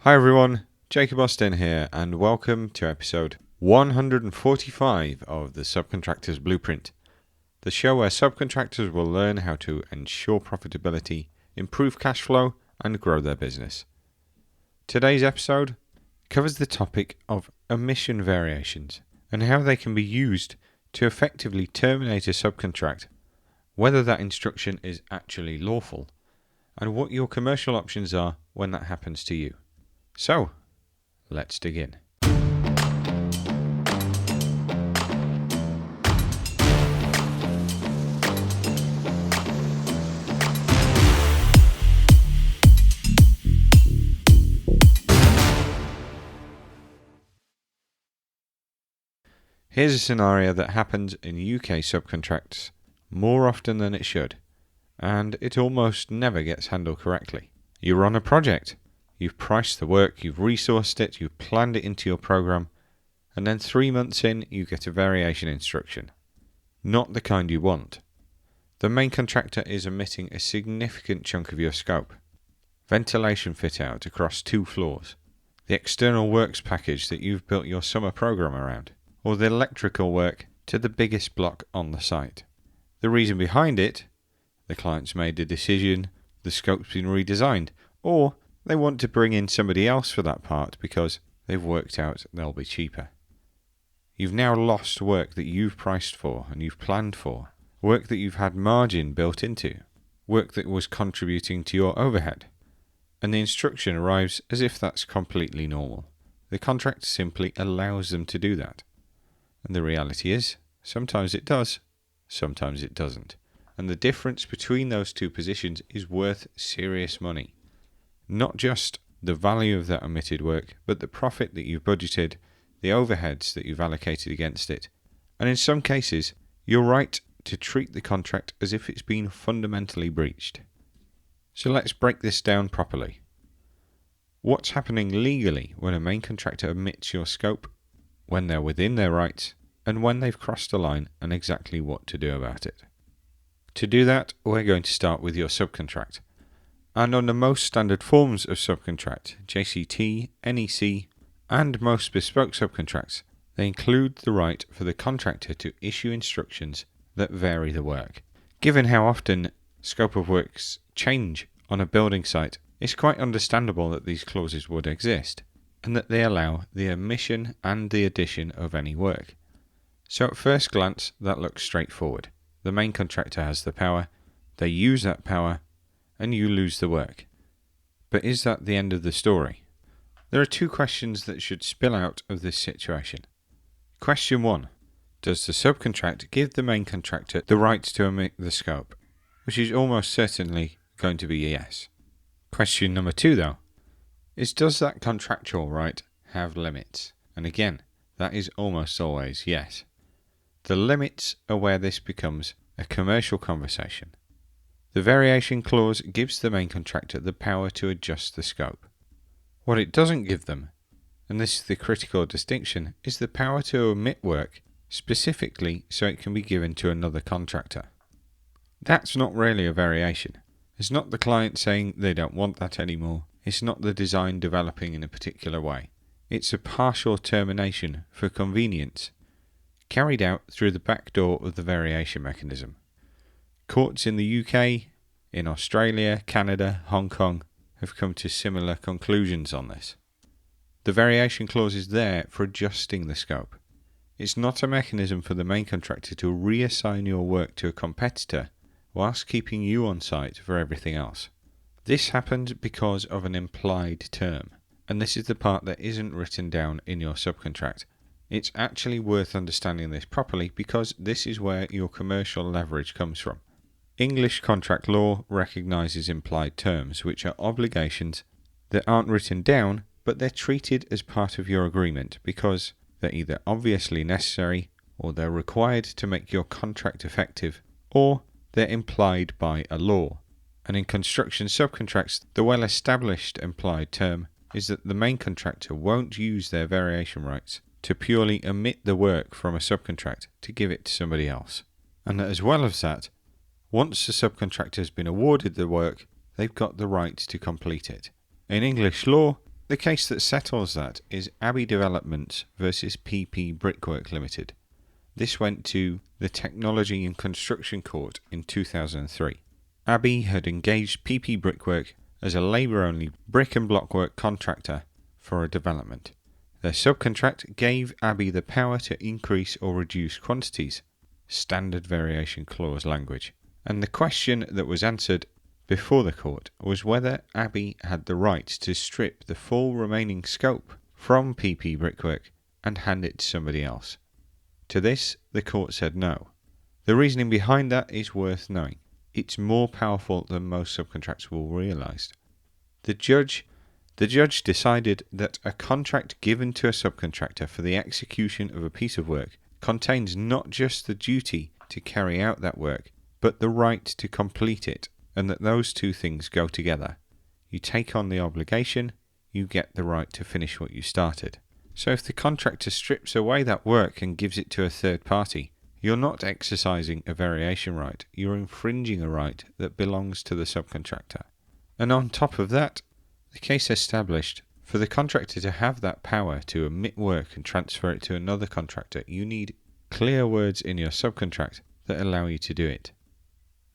Hi everyone, Jacob Austin here, and welcome to episode 145 of the Subcontractors Blueprint, the show where subcontractors will learn how to ensure profitability, improve cash flow, and grow their business. Today's episode covers the topic of omission variations and how they can be used to effectively terminate a subcontract, whether that instruction is actually lawful, and what your commercial options are when that happens to you. So, let's dig in. Here's a scenario that happens in UK subcontracts more often than it should, and it almost never gets handled correctly. You're on a project. You've priced the work, you've resourced it, you've planned it into your program, and then 3 months in, you get a variation instruction. Not the kind you want. The main contractor is omitting a significant chunk of your scope. Ventilation fit out across 2 floors, the external works package that you've built your summer program around, or the electrical work to the biggest block on the site. The reason behind it, the client's made a decision, the scope's been redesigned, or they want to bring in somebody else for that part because they've worked out they'll be cheaper. You've now lost work that you've priced for and you've planned for, work that you've had margin built into, work that was contributing to your overhead. And the instruction arrives as if that's completely normal. The contract simply allows them to do that. And the reality is, sometimes it does, sometimes it doesn't. And the difference between those two positions is worth serious money. Not just the value of that omitted work, but the profit that you've budgeted, the overheads that you've allocated against it. And in some cases, you're right to treat the contract as if it's been fundamentally breached. So let's break this down properly. What's happening legally when a main contractor omits your scope, when they're within their rights, and when they've crossed the line, and exactly what to do about it? To do that, we're going to start with your subcontract. And on the most standard forms of subcontract, JCT, NEC, and most bespoke subcontracts, they include the right for the contractor to issue instructions that vary the work. Given how often scope of works change on a building site, it's quite understandable that these clauses would exist, and that they allow the omission and the addition of any work. So at first glance, that looks straightforward. The main contractor has the power, they use that power, and you lose the work. But is that the end of the story? There are 2 questions that should spill out of this situation. Question 1. Does the subcontract give the main contractor the right to omit the scope? Which is almost certainly going to be a yes. Question number 2 though, is does that contractual right have limits? And again, that is almost always yes. The limits are where this becomes a commercial conversation. The variation clause gives the main contractor the power to adjust the scope. What it doesn't give them, and this is the critical distinction, is the power to omit work specifically so it can be given to another contractor. That's not really a variation. It's not the client saying they don't want that anymore. It's not the design developing in a particular way. It's a partial termination for convenience, carried out through the back door of the variation mechanism. Courts in the UK, in Australia, Canada, Hong Kong have come to similar conclusions on this. The variation clause is there for adjusting the scope. It's not a mechanism for the main contractor to reassign your work to a competitor whilst keeping you on site for everything else. This happens because of an implied term, and this is the part that isn't written down in your subcontract. It's actually worth understanding this properly because this is where your commercial leverage comes from. English contract law recognises implied terms, which are obligations that aren't written down, but they're treated as part of your agreement because they're either obviously necessary, or they're required to make your contract effective, or they're implied by a law. And in construction subcontracts, the well-established implied term is that the main contractor won't use their variation rights to purely omit the work from a subcontract to give it to somebody else. And as well as that, once the subcontractor has been awarded the work, they've got the right to complete it. In English law, The case that settles that is Abbey Development versus PP Brickwork Limited. This went to the Technology and Construction Court in 2003. Abbey had engaged PP Brickwork as a labour-only brick and blockwork contractor for a development. Their subcontract gave Abbey the power to increase or reduce quantities, standard variation clause language, and the question that was answered before the court was whether Abbey had the right to strip the full remaining scope from PP Brickwork and hand it to somebody else. To this, the court said no. The reasoning behind that is worth knowing. It's more powerful than most subcontracts will realise. The judge decided that a contract given to a subcontractor for the execution of a piece of work contains not just the duty to carry out that work, but the right to complete it, and that those two things go together. You take on the obligation, you get the right to finish what you started. So if the contractor strips away that work and gives it to a third party, you're not exercising a variation right, you're infringing a right that belongs to the subcontractor. And on top of that, the case established for the contractor to have that power to omit work and transfer it to another contractor, you need clear words in your subcontract that allow you to do it.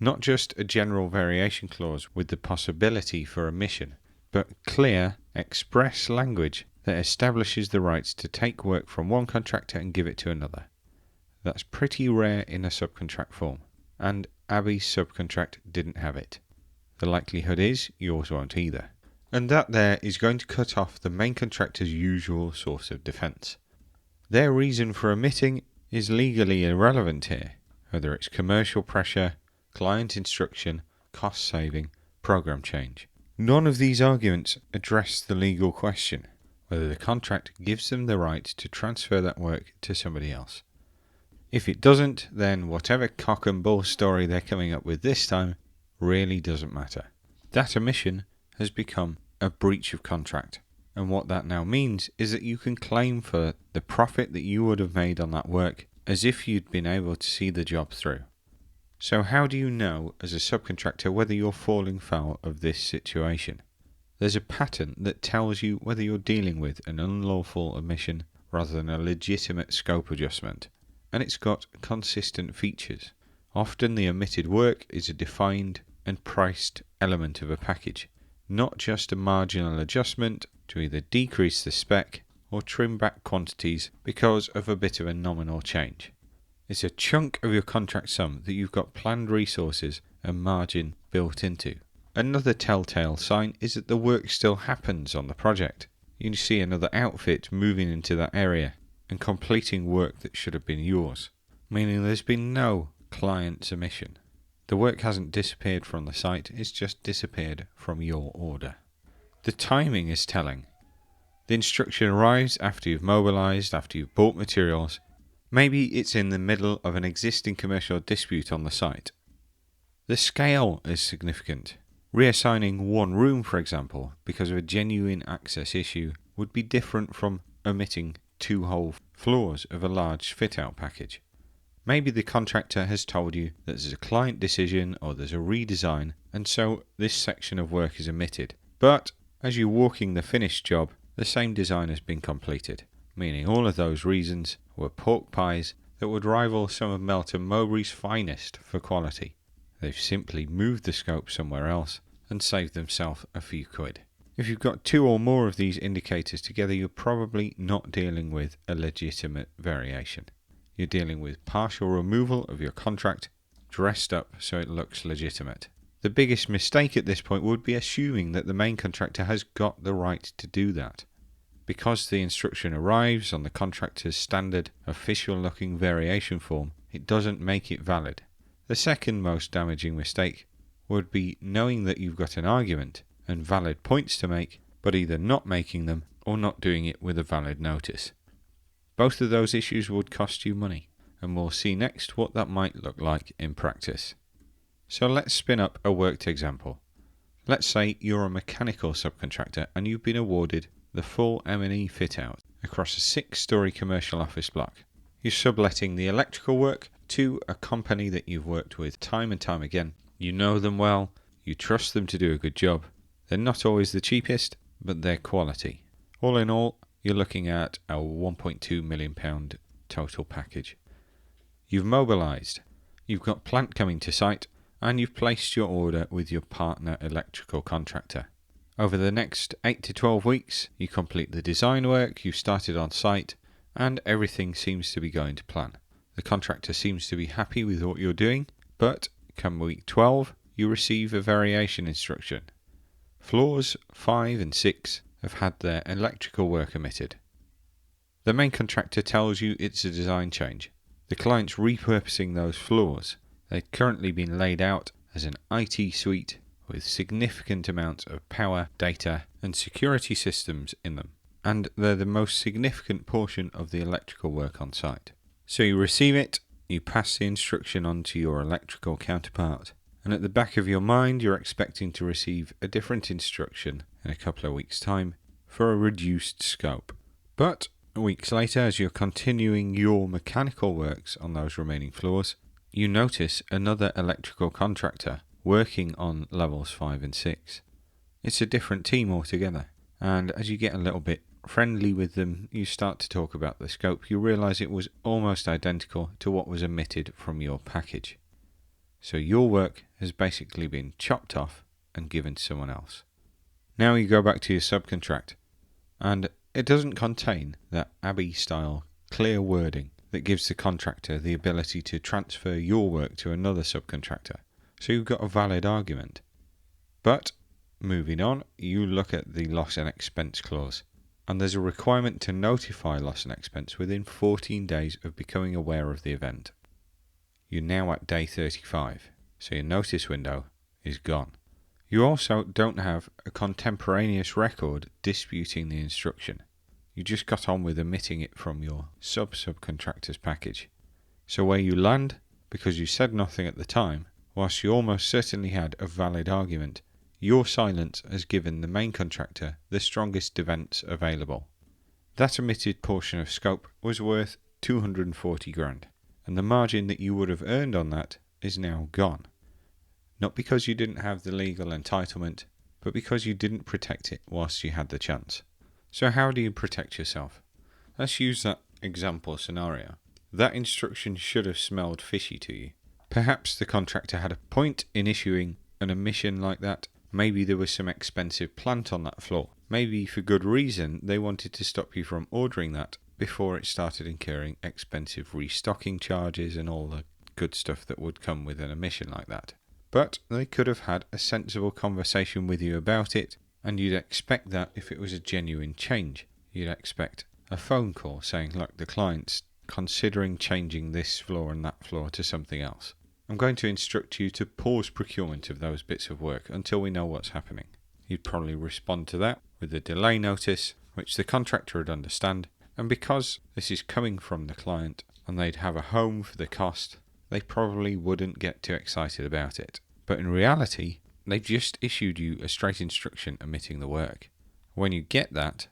Not just a general variation clause with the possibility for omission, but clear, express language that establishes the rights to take work from one contractor and give it to another. That's pretty rare in a subcontract form, and Abbey's subcontract didn't have it. The likelihood is yours won't either. And that there is going to cut off the main contractor's usual source of defence. Their reason for omitting is legally irrelevant here, whether it's commercial pressure, client instruction, cost saving, program change. None of these arguments address the legal question, whether the contract gives them the right to transfer that work to somebody else. If it doesn't, then whatever cock and bull story they're coming up with this time really doesn't matter. That omission has become a breach of contract, and what that now means is that you can claim for the profit that you would have made on that work as if you'd been able to see the job through. So how do you know as a subcontractor whether you're falling foul of this situation? There's a pattern that tells you whether you're dealing with an unlawful omission rather than a legitimate scope adjustment, and it's got consistent features. Often the omitted work is a defined and priced element of a package, not just a marginal adjustment to either decrease the spec or trim back quantities because of a bit of a nominal change. It's a chunk of your contract sum that you've got planned resources and margin built into. Another telltale sign is that the work still happens on the project. You see another outfit moving into that area and completing work that should have been yours, meaning there's been no client's omission. The work hasn't disappeared from the site, it's just disappeared from your order. The timing is telling. The instruction arrives after you've mobilised, after you've bought materials. Maybe it's in the middle of an existing commercial dispute on the site. The scale is significant. Reassigning one room, for example, because of a genuine access issue would be different from omitting 2 whole floors of a large fit-out package. Maybe the contractor has told you that there's a client decision or there's a redesign, and so this section of work is omitted. But as you're walking the finished job, the same design has been completed, meaning all of those reasons were pork pies that would rival some of Melton Mowbray's finest for quality. They've simply moved the scope somewhere else and saved themselves a few quid. If you've got 2 or more of these indicators together, you're probably not dealing with a legitimate variation. You're dealing with partial removal of your contract, dressed up so it looks legitimate. The biggest mistake at this point would be assuming that the main contractor has got the right to do that. Because the instruction arrives on the contractor's standard official-looking variation form, it doesn't make it valid. The second most damaging mistake would be knowing that you've got an argument and valid points to make, but either not making them or not doing it with a valid notice. Both of those issues would cost you money, and we'll see next what that might look like in practice. So let's spin up a worked example. Let's say you're a mechanical subcontractor and you've been awarded the full M&E fit-out across a 6-storey commercial office block. You're subletting the electrical work to a company that you've worked with time and time again. You know them well, you trust them to do a good job. They're not always the cheapest, but their quality. All in all, you're looking at a £1.2 million total package. You've mobilised, you've got plant coming to site, and you've placed your order with your partner electrical contractor. Over the next 8 to 12 weeks, you complete the design work, you've started on site, and everything seems to be going to plan. The contractor seems to be happy with what you're doing, but come week 12, you receive a variation instruction. Floors 5 and 6 have had their electrical work omitted. The main contractor tells you it's a design change. The client's repurposing those floors. They've currently been laid out as an IT suite with significant amounts of power, data and security systems in them, and they're the most significant portion of the electrical work on site. So you receive it, you pass the instruction on to your electrical counterpart, and at the back of your mind you're expecting to receive a different instruction in a couple of weeks' time for a reduced scope. But weeks later, as you're continuing your mechanical works on those remaining floors, you notice another electrical contractor working on levels 5 and 6. It's a different team altogether, and as you get a little bit friendly with them, you start to talk about the scope, you realise it was almost identical to what was omitted from your package. So your work has basically been chopped off and given to someone else. Now you go back to your subcontract, and it doesn't contain that Abbey-style clear wording that gives the contractor the ability to transfer your work to another subcontractor. So you've got a valid argument. But, moving on, you look at the loss and expense clause, and there's a requirement to notify loss and expense within 14 days of becoming aware of the event. You're now at day 35, so your notice window is gone. You also don't have a contemporaneous record disputing the instruction. You just got on with omitting it from your subcontractor's package. So where you land, because you said nothing at the time, whilst you almost certainly had a valid argument, your silence has given the main contractor the strongest defence available. That omitted portion of scope was worth 240 grand, and the margin that you would have earned on that is now gone. Not because you didn't have the legal entitlement, but because you didn't protect it whilst you had the chance. So how do you protect yourself? Let's use that example scenario. That instruction should have smelled fishy to you. Perhaps the contractor had a point in issuing an omission like that. Maybe there was some expensive plant on that floor. Maybe for good reason they wanted to stop you from ordering that before it started incurring expensive restocking charges and all the good stuff that would come with an omission like that. But they could have had a sensible conversation with you about it, and you'd expect that if it was a genuine change. You'd expect a phone call saying, look, the client's considering changing this floor and that floor to something else. I'm going to instruct you to pause procurement of those bits of work until we know what's happening. You'd probably respond to that with a delay notice, which the contractor would understand, and because this is coming from the client and they'd have a home for the cost, they probably wouldn't get too excited about it. But in reality, they've just issued you a straight instruction omitting the work. When you get that,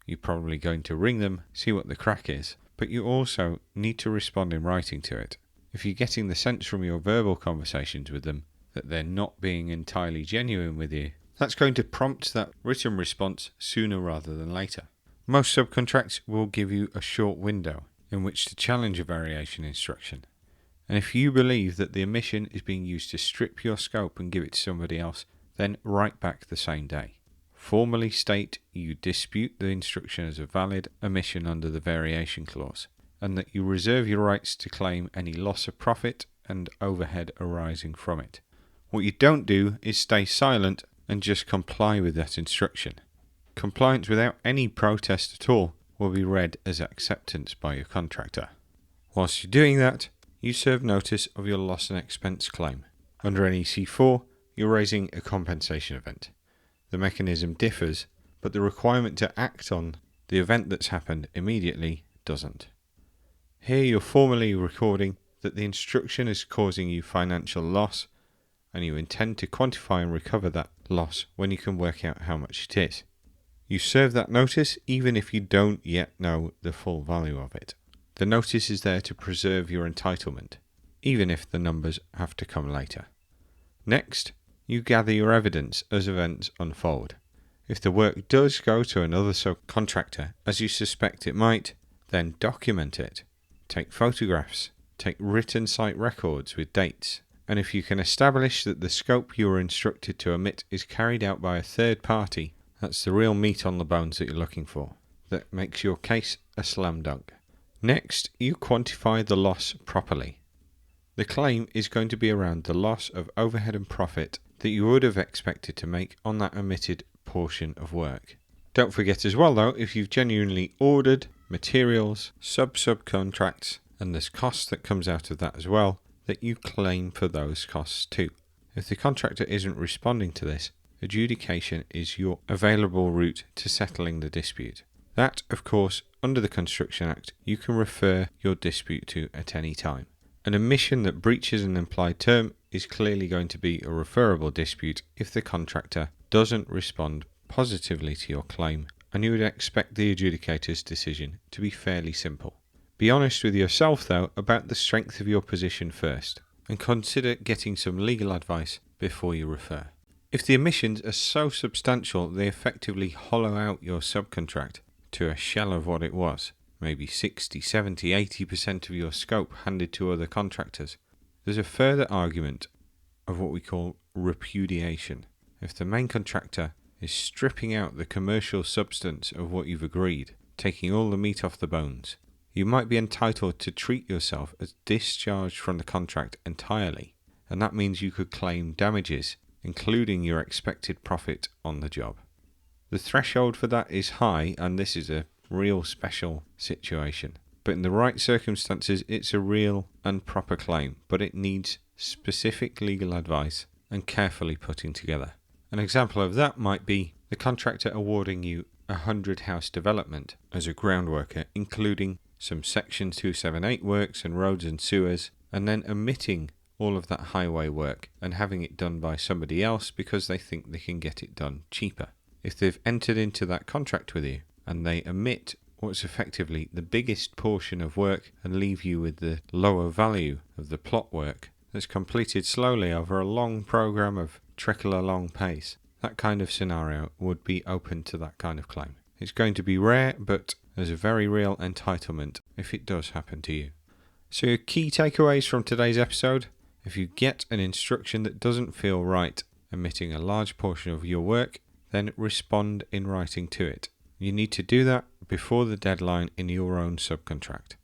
you're probably going to ring them, see what the crack is, but you also need to respond in writing to it. If you're getting the sense from your verbal conversations with them that they're not being entirely genuine with you, that's going to prompt that written response sooner rather than later. Most subcontracts will give you a short window in which to challenge a variation instruction. And if you believe that the omission is being used to strip your scope and give it to somebody else, then write back the same day. Formally state you dispute the instruction as a valid omission under the variation clause, and that you reserve your rights to claim any loss of profit and overhead arising from it. What you don't do is stay silent and just comply with that instruction. Compliance without any protest at all will be read as acceptance by your contractor. Whilst you're doing that, you serve notice of your loss and expense claim. Under an EC4, you're raising a compensation event. The mechanism differs, but the requirement to act on the event that's happened immediately doesn't. Here you're formally recording that the instruction is causing you financial loss, and you intend to quantify and recover that loss when you can work out how much it is. You serve that notice even if you don't yet know the full value of it. The notice is there to preserve your entitlement, even if the numbers have to come later. Next, you gather your evidence as events unfold. If the work does go to another subcontractor, as you suspect it might, then document it. Take photographs, take written site records with dates, and if you can establish that the scope you were instructed to omit is carried out by a third party, that's the real meat on the bones that you're looking for. That makes your case a slam dunk. Next, you quantify the loss properly. The claim is going to be around the loss of overhead and profit that you would have expected to make on that omitted portion of work. Don't forget as well though, if you've genuinely ordered materials, subcontracts, and there's cost that comes out of that as well, that you claim for those costs too. If the contractor isn't responding to this, adjudication is your available route to settling the dispute. That, of course, under the Construction Act, you can refer your dispute to at any time. An omission that breaches an implied term is clearly going to be a referable dispute if the contractor doesn't respond positively to your claim, and you would expect the adjudicator's decision to be fairly simple. Be honest with yourself though about the strength of your position first, and consider getting some legal advice before you refer. If the omissions are so substantial they effectively hollow out your subcontract to a shell of what it was, maybe 60, 70, 80% of your scope handed to other contractors, there's a further argument of what we call repudiation. If the main contractor is stripping out the commercial substance of what you've agreed, taking all the meat off the bones, you might be entitled to treat yourself as discharged from the contract entirely, and that means you could claim damages, including your expected profit on the job. The threshold for that is high, and this is a real special situation. But in the right circumstances, it's a real and proper claim, but it needs specific legal advice and carefully putting together. An example of that might be the contractor awarding you a 100-house development as a ground worker, including some Section 278 works and roads and sewers, and then omitting all of that highway work and having it done by somebody else because they think they can get it done cheaper. If they've entered into that contract with you and they omit what's effectively the biggest portion of work and leave you with the lower value of the plot work that's completed slowly over a long program of trickle along pace, that kind of scenario would be open to that kind of claim. It's going to be rare, but there's a very real entitlement if it does happen to you. So your key takeaways from today's episode: if you get an instruction that doesn't feel right, omitting a large portion of your work, then respond in writing to it. You need to do that before the deadline in your own subcontract.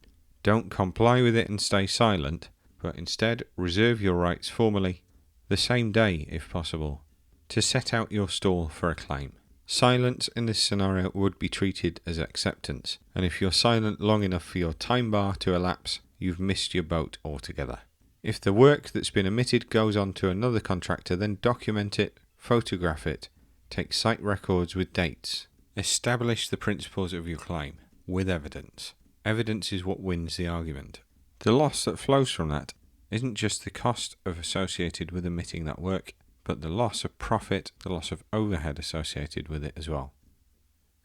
Don't comply with it and stay silent, but instead reserve your rights formally, the same day if possible, to set out your stall for a claim. Silence in this scenario would be treated as acceptance, and if you're silent long enough for your time bar to elapse, you've missed your boat altogether. If the work that's been omitted goes on to another contractor, then document it, photograph it, take site records with dates. Establish the principles of your claim with evidence. Evidence is what wins the argument. The loss that flows from that isn't just the cost associated with omitting that work, but the loss of profit, the loss of overhead associated with it as well.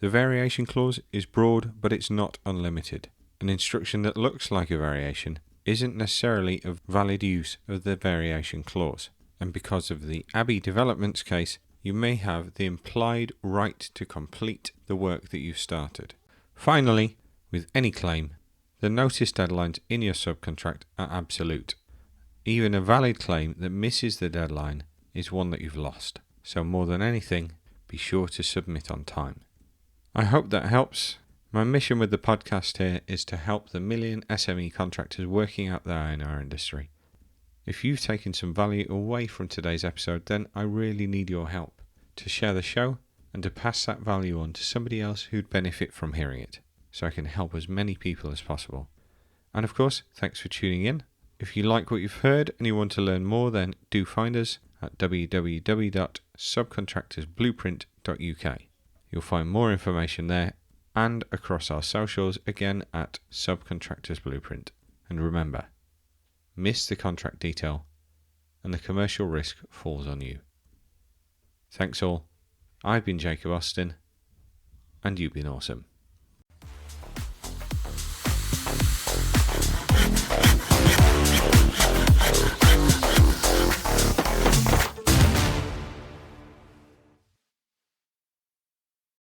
The variation clause is broad, but it's not unlimited. An instruction that looks like a variation isn't necessarily a valid use of the variation clause, and because of the Abbey Development's case, you may have the implied right to complete the work that you've started. Finally, with any claim, the notice deadlines in your subcontract are absolute. Even a valid claim that misses the deadline is one that you've lost. So more than anything, be sure to submit on time. I hope that helps. My mission with the podcast here is to help the million SME contractors working out there in our industry. If you've taken some value away from today's episode, then I really need your help to share the show and to pass that value on to somebody else who'd benefit from hearing it, so I can help as many people as possible. And of course, thanks for tuning in. If you like what you've heard and you want to learn more, then do find us at www.subcontractorsblueprint.uk. You'll find more information there and across our socials, again at Subcontractors Blueprint. And remember, miss the contract detail and the commercial risk falls on you. Thanks all. I've been Jacob Austin, and you've been awesome.